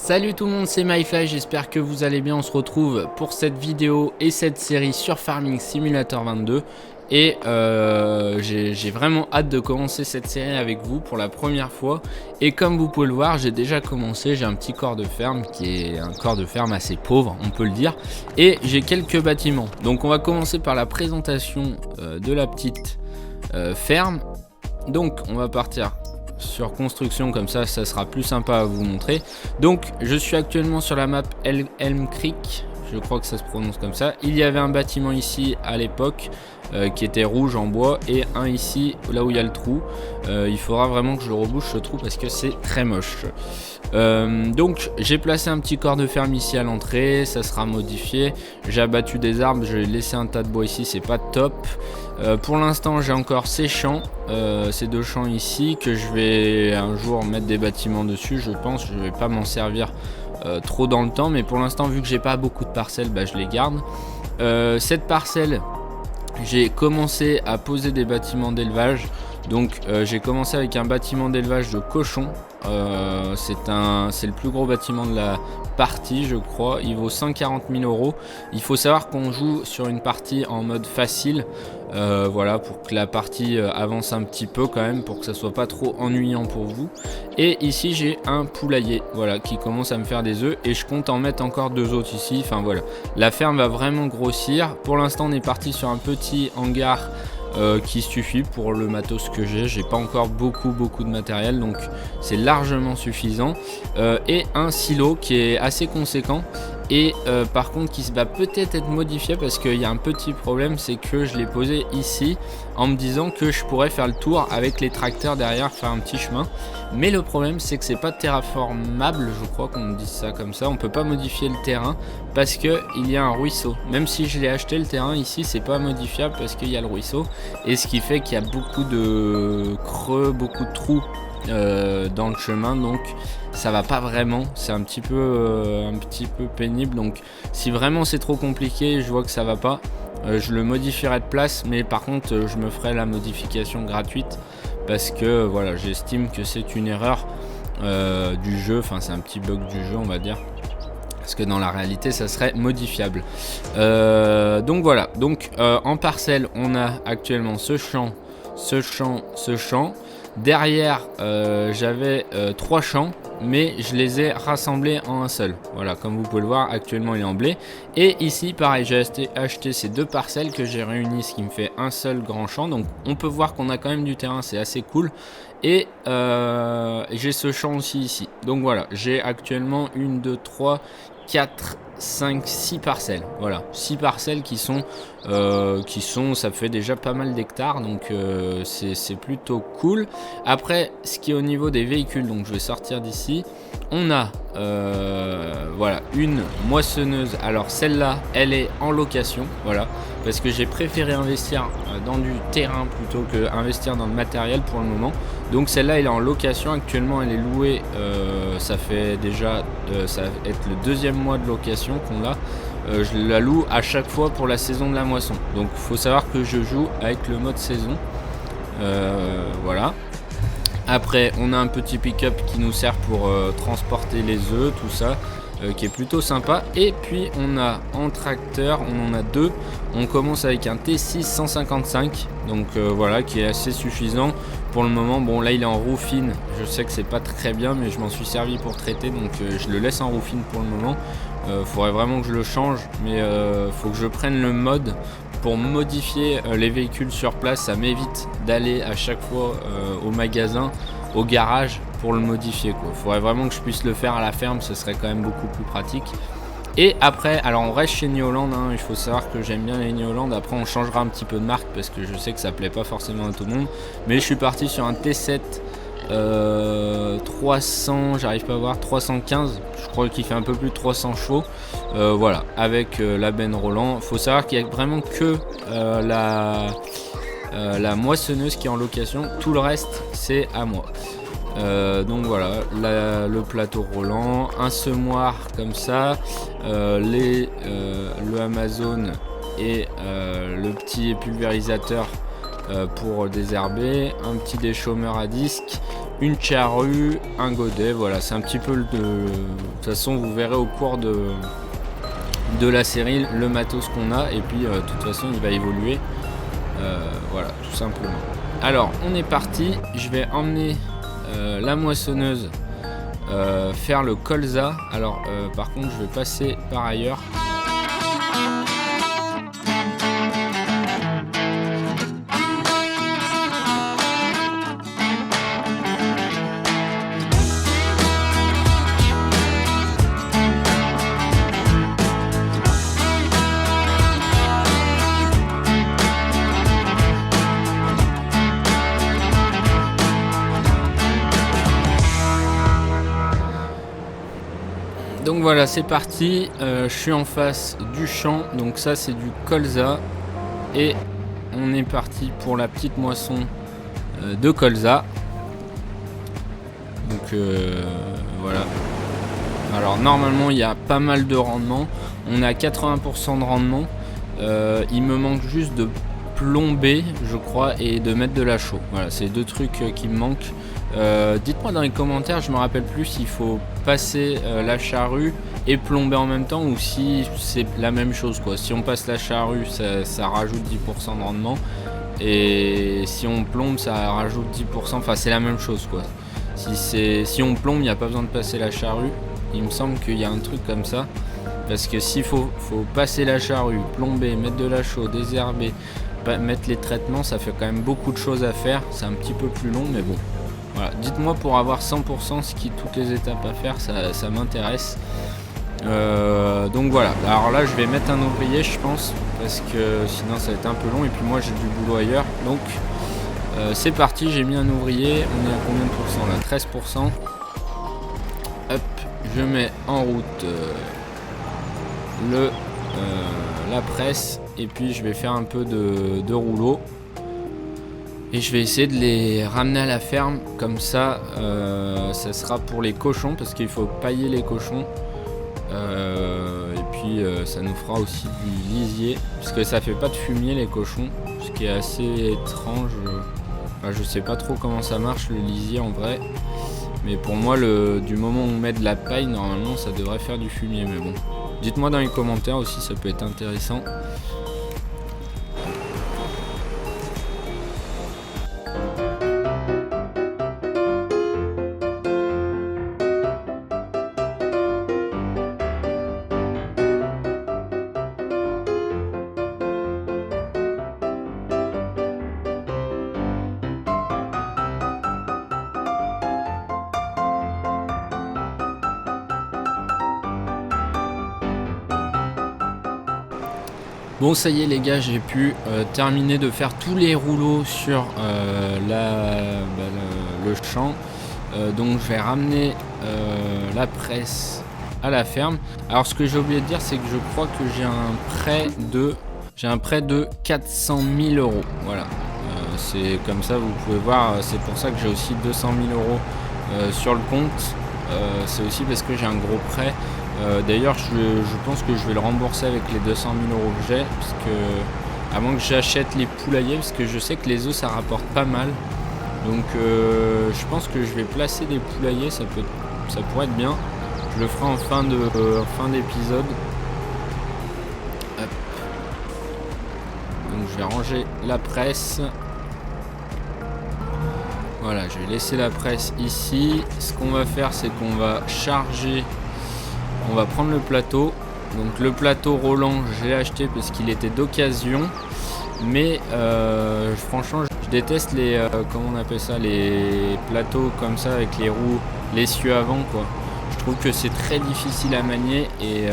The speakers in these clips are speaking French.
Salut tout le monde, c'est MyFly, j'espère que vous allez bien. On se retrouve pour cette vidéo et cette série sur Farming Simulator 22. Et j'ai vraiment hâte de commencer cette série avec vous pour la première fois. Et comme vous pouvez le voir, j'ai déjà commencé, j'ai un petit corps de ferme qui est un corps de ferme assez pauvre, on peut le dire. Et j'ai quelques bâtiments. Donc on va commencer par la présentation de la petite ferme. Donc on va partir sur construction, comme ça sera plus sympa à vous montrer. Donc je suis actuellement sur la map Elm Creek, je crois que ça se prononce comme ça. Il y avait un bâtiment ici à l'époque qui était rouge en bois, et un ici là où il y a le trou. Il faudra vraiment que je le rebouche ce trou parce que c'est très moche. Donc j'ai placé un petit corps de ferme ici à l'entrée, ça sera modifié. J'ai abattu des arbres, j'ai laissé un tas de bois ici, c'est pas top. Pour l'instant j'ai encore ces champs, ces deux champs ici que je vais un jour mettre des bâtiments dessus, je pense. Je vais pas m'en servir trop dans le temps, mais pour l'instant vu que j'ai pas beaucoup de parcelles, bah, je les garde. Cette parcelle, j'ai commencé à poser des bâtiments d'élevage. Donc j'ai commencé avec un bâtiment d'élevage de cochons. C'est le plus gros bâtiment de la partie, je crois. Il vaut 140 000 €. Il faut savoir qu'on joue sur une partie en mode facile. Voilà, pour que la partie avance un petit peu quand même, pour que ça soit pas trop ennuyant pour vous. Et ici j'ai un poulailler, voilà, qui commence à me faire des œufs, et je compte en mettre encore deux autres ici. Enfin voilà, la ferme va vraiment grossir. Pour l'instant on est parti sur un petit hangar qui suffit pour le matos que j'ai pas encore beaucoup de matériel, donc c'est largement suffisant. Et un silo qui est assez conséquent, et par contre qui va peut-être être modifié parce qu'il y a un petit problème, c'est que je l'ai posé ici en me disant que je pourrais faire le tour avec les tracteurs derrière, faire un petit chemin. Mais le problème c'est que c'est pas terraformable, je crois qu'on dit ça comme ça. On peut pas modifier le terrain parce que il y a un ruisseau. Même si je l'ai acheté le terrain ici, c'est pas modifiable parce qu'il y a le ruisseau, et ce qui fait qu'il y a beaucoup de creux, beaucoup de trous dans le chemin, donc ça va pas vraiment. C'est un petit peu pénible. Donc si vraiment c'est trop compliqué, je vois que ça va pas, je le modifierai de place. Mais par contre je me ferai la modification gratuite parce que voilà, j'estime que c'est une erreur du jeu. Enfin c'est un petit bug du jeu, on va dire, parce que dans la réalité ça serait modifiable. Donc voilà, donc en parcelle on a actuellement ce champ, ce champ, ce champ. Derrière j'avais 3 champs, mais je les ai rassemblés en un seul. Voilà, comme vous pouvez le voir, actuellement il est en blé. Et ici pareil, j'ai acheté ces deux parcelles que j'ai réunies, ce qui me fait un seul grand champ. Donc on peut voir qu'on a quand même du terrain, c'est assez cool. Et j'ai ce champ aussi ici. Donc voilà, j'ai actuellement 1, 2, 3, 4, 5, 6 parcelles. Voilà, 6 parcelles qui sont, ça fait déjà pas mal d'hectares, donc c'est plutôt cool. Après, ce qui est au niveau des véhicules, donc je vais sortir d'ici, on a voilà, une moissonneuse. Alors celle-là, elle est en location, voilà, parce que j'ai préféré investir dans du terrain plutôt que investir dans le matériel pour le moment. Donc celle-là elle est en location, actuellement elle est louée, ça fait déjà ça va être le deuxième mois de location qu'on a. Je la loue à chaque fois pour la saison de la moisson. Donc il faut savoir que je joue avec le mode saison. Voilà. Après on a un petit pick-up qui nous sert pour transporter les œufs, tout ça, qui est plutôt sympa. Et puis on a en tracteur, on en a deux. On commence avec un T6 155, donc voilà, qui est assez suffisant pour le moment. Bon là il est en roue fine, je sais que c'est pas très bien, mais je m'en suis servi pour traiter, donc je le laisse en roue fine pour le moment. Faudrait vraiment que je le change, mais faut que je prenne le mode pour modifier les véhicules sur place. Ça m'évite d'aller à chaque fois au magasin, au garage pour le modifier, quoi. Faudrait vraiment que je puisse le faire à la ferme, ce serait quand même beaucoup plus pratique. Et après, alors on reste chez New Holland, hein. Il faut savoir que j'aime bien les New Holland. Après on changera un petit peu de marque parce que je sais que ça plaît pas forcément à tout le monde. Mais je suis parti sur un T7 300, j'arrive pas à voir, 315, je crois qu'il fait un peu plus de 300 chevaux. Voilà, avec la benne Roland. Faut savoir qu'il y a vraiment que la moissonneuse qui est en location, tout le reste c'est à moi. Donc voilà, le plateau Roland, un semoir comme ça, le Amazon et le petit pulvérisateur pour désherber, un petit déchômeur à disque, une charrue, un godet. Voilà, c'est un petit peu de toute façon vous verrez au cours de la série le matos qu'on a, et puis de toute façon il va évoluer. Voilà, tout simplement. Alors on est parti, je vais emmener la moissonneuse faire le colza. Alors par contre je vais passer par ailleurs. Donc voilà, c'est parti, je suis en face du champ, donc ça c'est du colza, et on est parti pour la petite moisson de colza. Donc voilà. Alors normalement il y a pas mal de rendement, on est à 80% de rendement, il me manque juste de plomber je crois et de mettre de la chaux. Voilà, c'est deux trucs qui me manquent. Dites-moi dans les commentaires, je me rappelle plus s'il faut passer la charrue et plomber en même temps, ou si c'est la même chose quoi. Si on passe la charrue ça rajoute 10% de rendement, et si on plombe ça rajoute 10%, enfin c'est la même chose quoi. Si on plombe il n'y a pas besoin de passer la charrue, il me semble qu'il y a un truc comme ça, parce que s'il faut passer la charrue, plomber, mettre de la chaux, désherber, mettre les traitements, ça fait quand même beaucoup de choses à faire, c'est un petit peu plus long mais bon. Voilà, dites-moi pour avoir 100% toutes les étapes à faire, ça m'intéresse. Donc voilà, alors là je vais mettre un ouvrier je pense, parce que sinon ça va être un peu long, et puis moi j'ai du boulot ailleurs. Donc c'est parti, j'ai mis un ouvrier, on est à combien de pourcents là? 13%. Hop, je mets en route la presse, et puis je vais faire un peu de rouleau. Et je vais essayer de les ramener à la ferme, comme ça, ça sera pour les cochons, parce qu'il faut pailler les cochons. Et puis ça nous fera aussi du lisier, puisque ça fait pas de fumier les cochons, ce qui est assez étrange. Enfin, je sais pas trop comment ça marche le lisier en vrai, mais pour moi du moment où on met de la paille, normalement ça devrait faire du fumier, mais bon. Dites-moi dans les commentaires aussi, ça peut être intéressant. Bon ça y est les gars, j'ai pu terminer de faire tous les rouleaux sur le champ. Donc je vais ramener la presse à la ferme. Alors ce que j'ai oublié de dire, c'est que je crois que j'ai un prêt de 400 000 euros. Voilà, c'est comme ça, vous pouvez voir, c'est pour ça que j'ai aussi 200 000 euros sur le compte. C'est aussi parce que j'ai un gros prêt. D'ailleurs je pense que je vais le rembourser avec les 200 000 euros que j'ai, parce que à moins que j'achète les poulaillers, parce que je sais que les œufs ça rapporte pas mal. Donc je pense que je vais placer des poulaillers, ça pourrait être bien. Je le ferai en fin d'épisode. Hop. Donc je vais ranger la presse. Voilà, je vais laisser la presse ici. Ce qu'on va faire, c'est qu'on va charger. On va prendre le plateau. Donc le plateau Roland, je l'ai acheté parce qu'il était d'occasion. Mais franchement, je déteste les comment on appelle ça, les plateaux comme ça avec les roues, l'essieu avant quoi. Je trouve que c'est très difficile à manier, et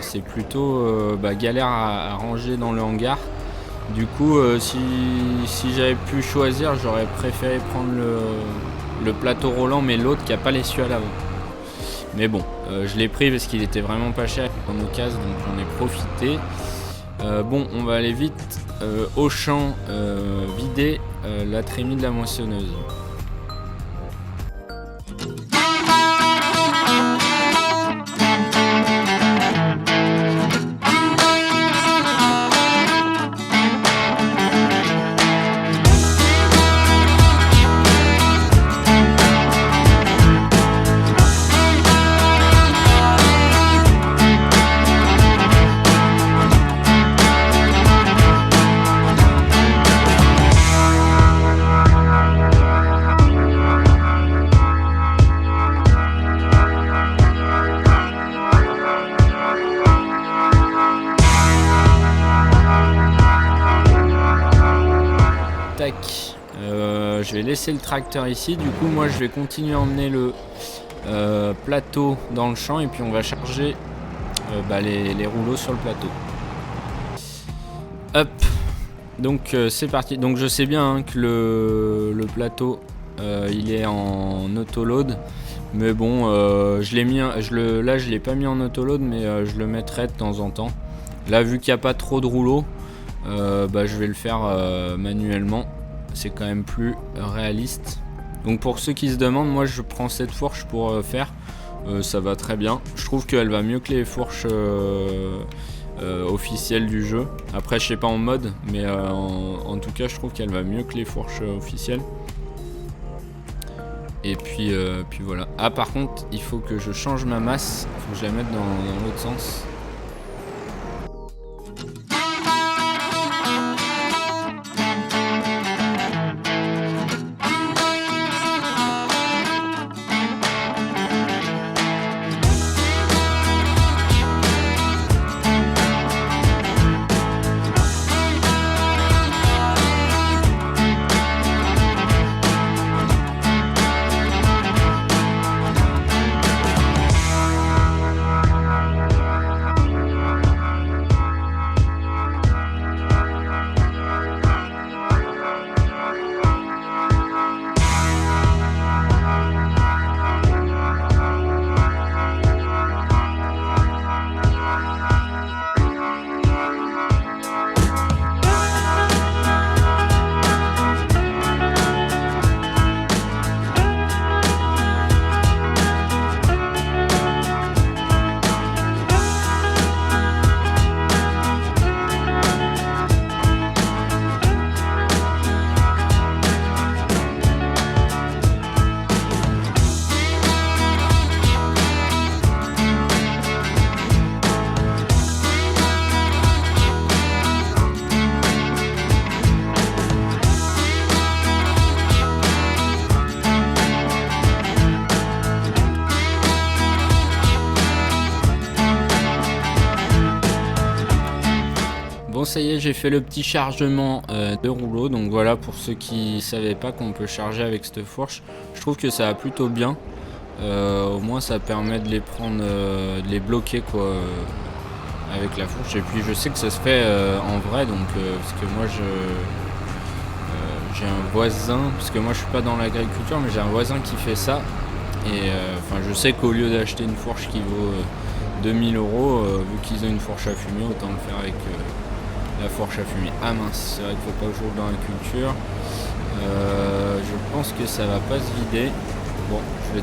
c'est plutôt galère à ranger dans le hangar. Du coup, si j'avais pu choisir, j'aurais préféré prendre le plateau Roland, mais l'autre qui a pas l'essieu à l'avant. Mais bon, je l'ai pris parce qu'il était vraiment pas cher en occasion, donc j'en ai profité. Bon, on va aller vite au champ vider la trémie de la moissonneuse. laisser le tracteur ici. Du coup, moi, je vais continuer à emmener le plateau dans le champ et puis on va charger les rouleaux sur le plateau. Hop. Donc c'est parti. Donc je sais bien hein, que le plateau il est en autoload, mais bon je l'ai mis, là je l'ai pas mis en autoload, mais je le mettrai de temps en temps. Là vu qu'il n'y a pas trop de rouleaux, je vais le faire manuellement. C'est quand même plus réaliste. Donc pour ceux qui se demandent, moi je prends cette fourche pour faire. Ça va très bien. Je trouve qu'elle va mieux que les fourches officielles du jeu. Après je sais pas en mode, mais en tout cas je trouve qu'elle va mieux que les fourches officielles. Et puis voilà. Ah par contre il faut que je change ma masse. Il faut que je la mette dans l'autre sens. Bon ça y est, j'ai fait le petit chargement de rouleau. Donc voilà, pour ceux qui savaient pas qu'on peut charger avec cette fourche, je trouve que ça va plutôt bien. Au moins ça permet de les prendre, de les bloquer quoi, avec la fourche. Et puis je sais que ça se fait en vrai, donc parce que moi j'ai un voisin, parce que moi je suis pas dans l'agriculture, mais j'ai un voisin qui fait ça. Et je sais qu'au lieu d'acheter une fourche qui vaut 2000 €, vu qu'ils ont une fourche à fumer, autant le faire avec la fourche à fumer. Ah mince, c'est vrai qu'il faut pas que je roule dans la culture. Je pense que ça va pas se vider. Bon, je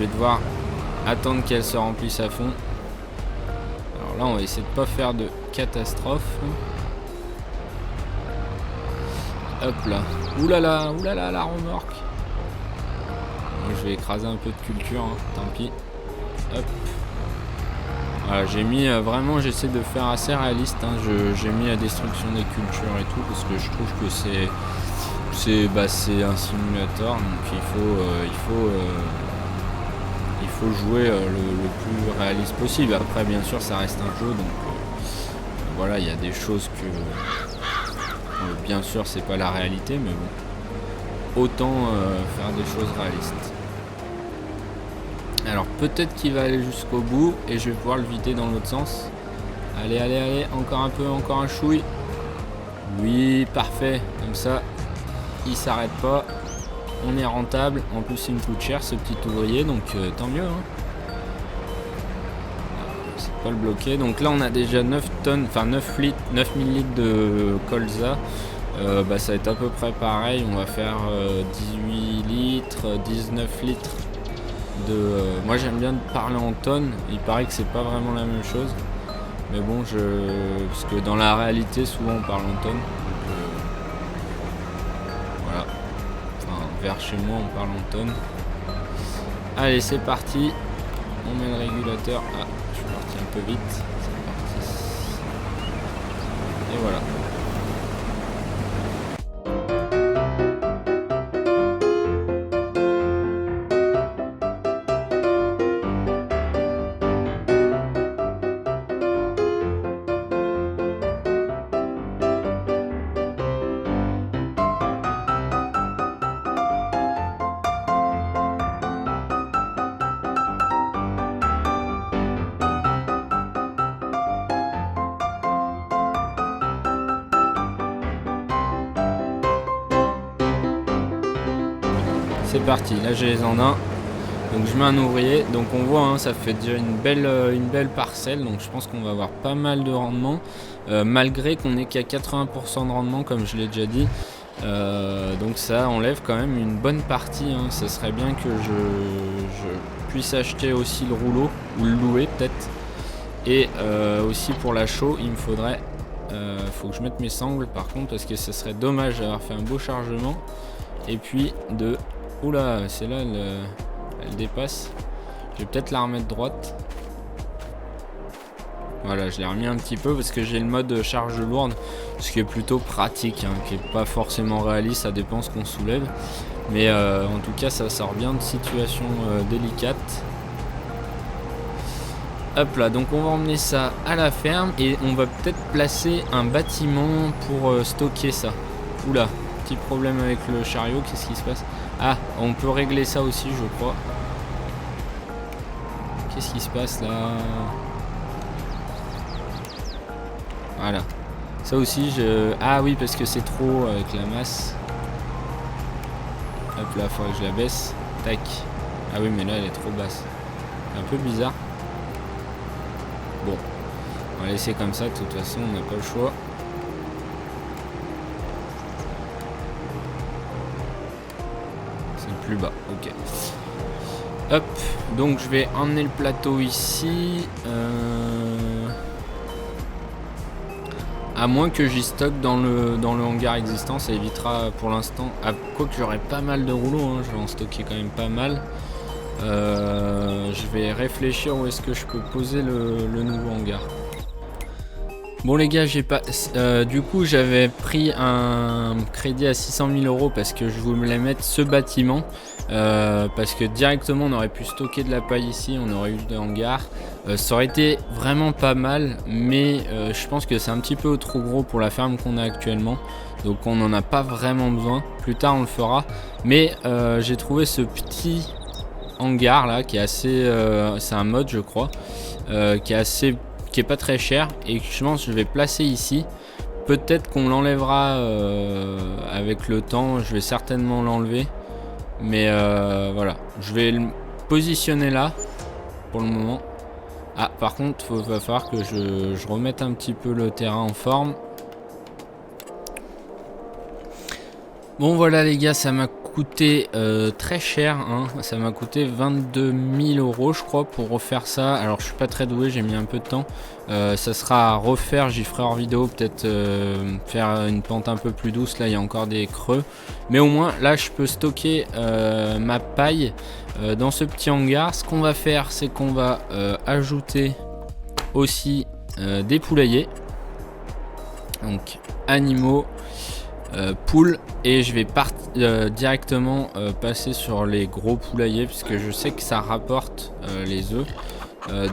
vais devoir attendre qu'elle se remplisse à fond. Alors là, on va essayer de pas faire de catastrophe. Hop là. Oulala, oulala, la remorque. Je vais écraser un peu de culture, hein, tant pis. Hop. Voilà, j'ai mis vraiment, j'essaie de faire assez réaliste. Hein, j'ai mis la destruction des cultures et tout parce que je trouve que c'est un simulateur, donc il faut jouer le plus réaliste possible. Après, bien sûr, ça reste un jeu, donc voilà, il y a des choses que bien sûr c'est pas la réalité, mais bon, autant faire des choses réalistes. Alors peut-être qu'il va aller jusqu'au bout et je vais pouvoir le vider dans l'autre sens. Allez, allez, allez, encore un peu, encore un chouille. Oui, parfait, comme ça il s'arrête pas. On est rentable, en plus il me coûte cher ce petit ouvrier, donc tant mieux hein. C'est pas le bloquer. Donc là on a déjà 9 tonnes, enfin 9000 litres de colza. Ça va être à peu près pareil, on va faire 18 litres, 19 litres de... moi j'aime bien parler en tonnes, il paraît que c'est pas vraiment la même chose. Mais bon, parce que dans la réalité souvent on parle en tonnes. Donc, voilà. Enfin, vers chez moi on parle en tonnes. Allez, c'est parti. On met le régulateur. Ah, je suis parti un peu vite. C'est parti. Et voilà. c'est parti, là j'ai les andins. Donc je mets un ouvrier, donc on voit hein, ça fait déjà une belle parcelle, donc je pense qu'on va avoir pas mal de rendement, malgré qu'on est qu'à 80% de rendement comme je l'ai déjà dit. Donc ça enlève quand même une bonne partie, hein. Ça serait bien que je puisse acheter aussi le rouleau, ou le louer peut-être. Et aussi pour la chaux, il me faudrait, faut que je mette mes sangles par contre, parce que ce serait dommage d'avoir fait un beau chargement. Et puis de... Oula, c'est là, elle dépasse. Je vais peut-être la remettre droite. Voilà, je l'ai remis un petit peu parce que j'ai le mode charge lourde, ce qui est plutôt pratique, hein, qui est pas forcément réaliste, ça dépend ce qu'on soulève. Mais en tout cas, ça sort bien de situations délicates. Hop là, donc on va emmener ça à la ferme et on va peut-être placer un bâtiment pour stocker ça. Oula, petit problème avec le chariot, qu'est-ce qui se passe? Ah, on peut régler ça aussi, je crois. Qu'est-ce qui se passe là? Voilà. Ça aussi, ah oui, parce que c'est trop avec la masse. Hop là, il faudrait que je la baisse. Tac. Ah oui, mais là, elle est trop basse. C'est un peu bizarre. Bon. On va laisser comme ça, de toute façon, on n'a pas le choix. C'est le plus bas, ok. Hop, donc je vais emmener le plateau ici. À moins que j'y stocke dans le hangar existant, ça évitera pour l'instant. Ah, quoique j'aurai pas mal de rouleaux, hein, je vais en stocker quand même pas mal. Je vais réfléchir où est-ce que je peux poser le nouveau hangar. Bon les gars, j'ai pas. Du coup, j'avais pris un crédit à 600 000 € parce que je voulais mettre ce bâtiment. Parce que directement on aurait pu stocker de la paille ici, on aurait eu des hangars. Ça aurait été vraiment pas mal, mais je pense que c'est un petit peu trop gros pour la ferme qu'on a actuellement. Donc on n'en a pas vraiment besoin. Plus tard on le fera. Mais j'ai trouvé ce petit hangar là qui est assez. C'est un mode je crois. Qui est pas très cher et je pense que je vais placer ici. Peut-être qu'on l'enlèvera avec le temps, je vais certainement l'enlever. Mais voilà, je vais le positionner là pour le moment. Ah, par contre, va falloir que je remette un petit peu le terrain en forme. Bon voilà les gars, ça m'a coûté très cher, hein. Ça m'a coûté 22 000 € je crois pour refaire ça. Alors je suis pas très doué, j'ai mis un peu de temps. Ça sera à refaire, j'y ferai hors vidéo, peut-être faire une pente un peu plus douce, là il y a encore des creux. Mais au moins là je peux stocker ma paille dans ce petit hangar. Ce qu'on va faire, c'est qu'on va ajouter aussi des poulaillers. Donc animaux. Poules, et je vais directement passer sur les gros poulaillers puisque je sais que ça rapporte les œufs,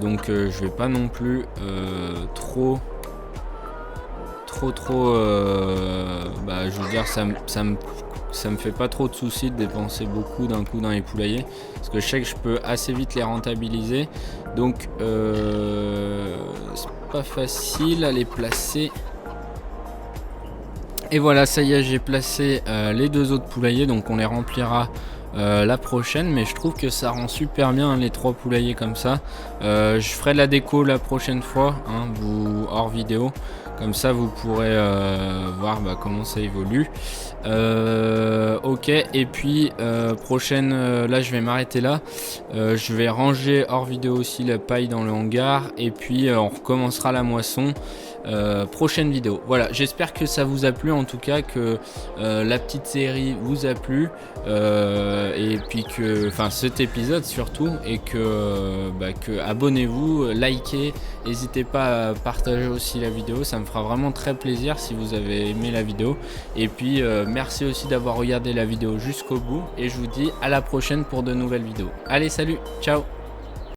donc je vais pas non plus trop je veux dire ça me fait pas trop de soucis de dépenser beaucoup d'un coup dans les poulaillers parce que je sais que je peux assez vite les rentabiliser, donc c'est pas facile à les placer. Et voilà, ça y est, j'ai placé les deux autres poulaillers, donc on les remplira la prochaine, mais je trouve que ça rend super bien hein, les trois poulaillers comme ça. Je ferai de la déco la prochaine fois, hein, hors vidéo, comme ça vous pourrez voir comment ça évolue. Ok, et puis prochaine, là je vais m'arrêter là. Je vais ranger hors vidéo aussi la paille dans le hangar, et puis on recommencera la moisson. Prochaine vidéo. Voilà, j'espère que ça vous a plu, en tout cas que la petite série vous a plu, et puis que, enfin cet épisode surtout, et que abonnez-vous, likez, n'hésitez pas à partager aussi la vidéo, ça me fera vraiment très plaisir si vous avez aimé la vidéo. Et puis merci aussi d'avoir regardé la vidéo jusqu'au bout, et je vous dis à la prochaine pour de nouvelles vidéos. Allez, salut, ciao.